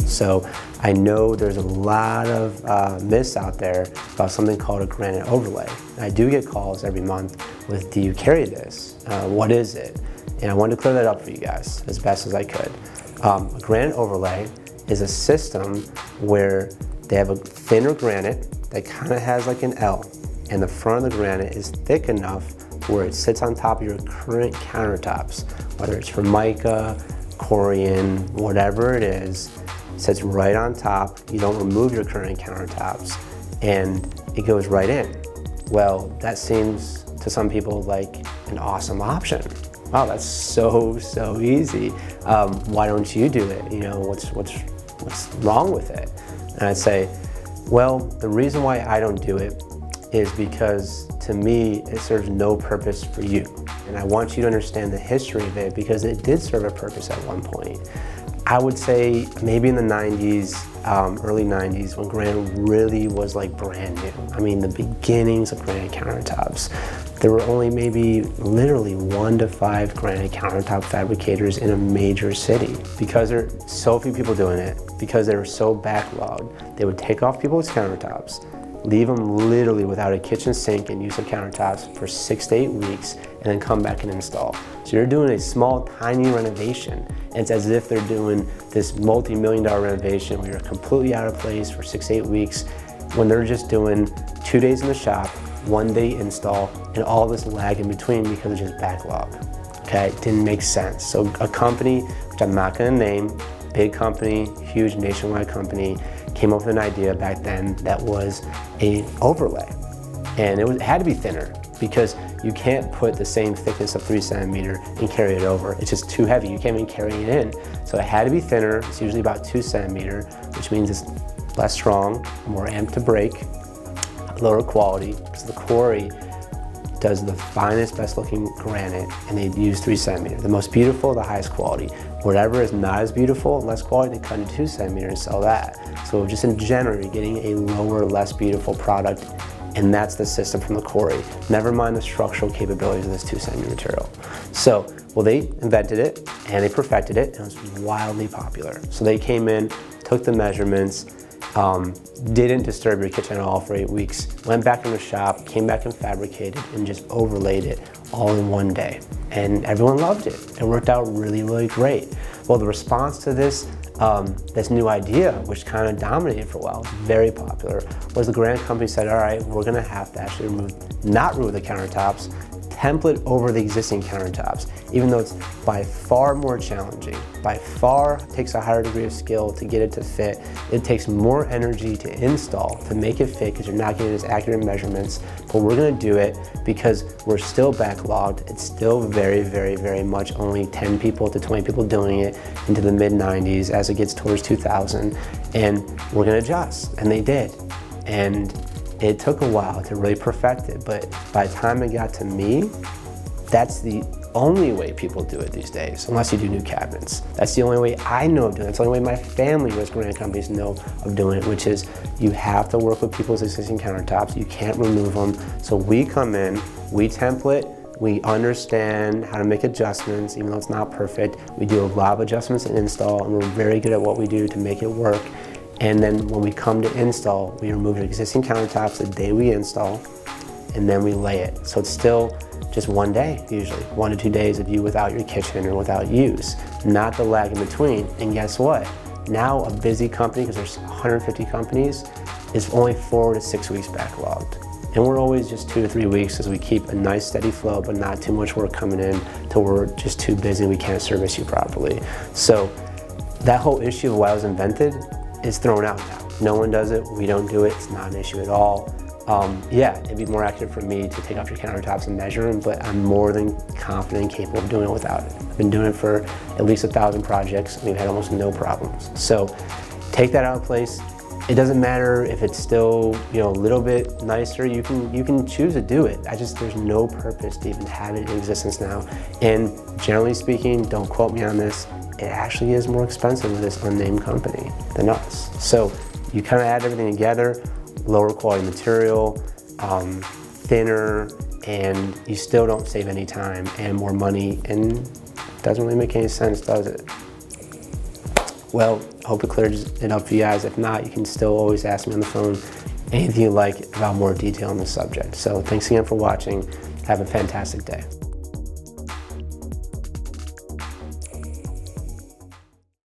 So I know there's a lot of myths out there about something called a granite overlay. I do get calls every month with, do you carry this? What is it? And I wanted to clear that up for you guys as best as I could. A granite overlay is a system where they have a thinner granite that kind of has like an L, and the front of the granite is thick enough where it sits on top of your current countertops, whether it's Formica, Corian, whatever it is. Sits right on top. You don't remove your current countertops, and it goes right in. Well, that seems to some people like an awesome option. Wow, that's so easy. Why don't you do it? You know, what's wrong with it? And I'd say, well, the reason why I don't do it is because to me, it serves no purpose for you. And I want you to understand the history of it because it did serve a purpose at one point. I would say maybe in the 90s, early 90s, when granite really was like brand new. I mean, the beginnings of granite countertops. There were only maybe literally 1 to 5 granite countertop fabricators in a major city. Because there are so few people doing it, because they were so backlogged, they would take off people's countertops, leave them literally without a kitchen sink and use the countertops for 6 to 8 weeks, and then come back and install. So you're doing a small, tiny renovation. And it's as if they're doing this multi-million-dollar renovation where you're completely out of place for 6 to 8 weeks, when they're just doing 2 days in the shop, 1 day install, and all this lag in between because it's just backlog. Okay, it didn't make sense. So a company, which I'm not gonna name, big company, huge nationwide company, came up with an idea back then that was an overlay. And it had to be thinner because you can't put the same thickness of 3 centimeter and carry it over. It's just too heavy, you can't even carry it in. So it had to be thinner. It's usually about 2 centimeter, which means it's less strong, more amped to break, lower quality, because the quarry does the finest, best looking granite, and they use 3 centimeter. The most beautiful, the highest quality. Whatever is not as beautiful, less quality, they cut into 2 centimeter and sell that. So just in general, you're getting a lower, less beautiful product, and that's the system from the quarry. Never mind the structural capabilities of this 2 centimeter material. So, well, they invented it, and they perfected it, and it was wildly popular. So they came in, took the measurements, didn't disturb your kitchen at all for 8 weeks, went back in the shop, came back and fabricated, and just overlaid it all in 1 day. And everyone loved it. It worked out really, really great. Well, the response to this new idea, which kind of dominated for a while, very popular, was the granite company said, all right, we're gonna have to actually not remove the countertops, template over the existing countertops, even though it's by far more challenging, by far takes a higher degree of skill to get it to fit. It takes more energy to install, to make it fit, because you're not getting as accurate measurements, but we're gonna do it because we're still backlogged. It's still very, very, very much only 10 people to 20 people doing it into the mid 90s as it gets towards 2000, and we're gonna adjust, and they did. And it took a while to really perfect it, but by the time it got to me, that's the only way people do it these days, unless you do new cabinets. That's the only way I know of doing it. That's the only way my family with granite companies know of doing it, which is you have to work with people's existing countertops. You can't remove them. So we come in, we template, we understand how to make adjustments, even though it's not perfect. We do a lot of adjustments and install, and we're very good at what we do to make it work. And then when we come to install, we remove the existing countertops the day we install, and then we lay it. So it's still just 1 day, usually, 1 to 2 days of you without your kitchen or without use, not the lag in between. And guess what? Now a busy company, because there's 150 companies, is only 4 to 6 weeks backlogged. And we're always just 2 to 3 weeks as we keep a nice steady flow, but not too much work coming in till we're just too busy and we can't service you properly. So that whole issue of why it was invented is thrown out now. No one does it, we don't do it, it's not an issue at all. Yeah, it'd be more accurate for me to take off your countertops and measure them, but I'm more than confident and capable of doing it without it. I've been doing it for at least 1,000 projects, and we've had almost no problems. So take that out of place. It doesn't matter if it's still, a little bit nicer, you can choose to do it. There's no purpose to even have it in existence now. And generally speaking, don't quote me on this, it actually is more expensive with this unnamed company than us. So you kind of add everything together, lower quality material, thinner, and you still don't save any time and more money, and it doesn't really make any sense, does it? Well, I hope it clears it up for you guys. If not, you can still always ask me on the phone anything you like about more detail on the subject. So thanks again for watching. Have a fantastic day.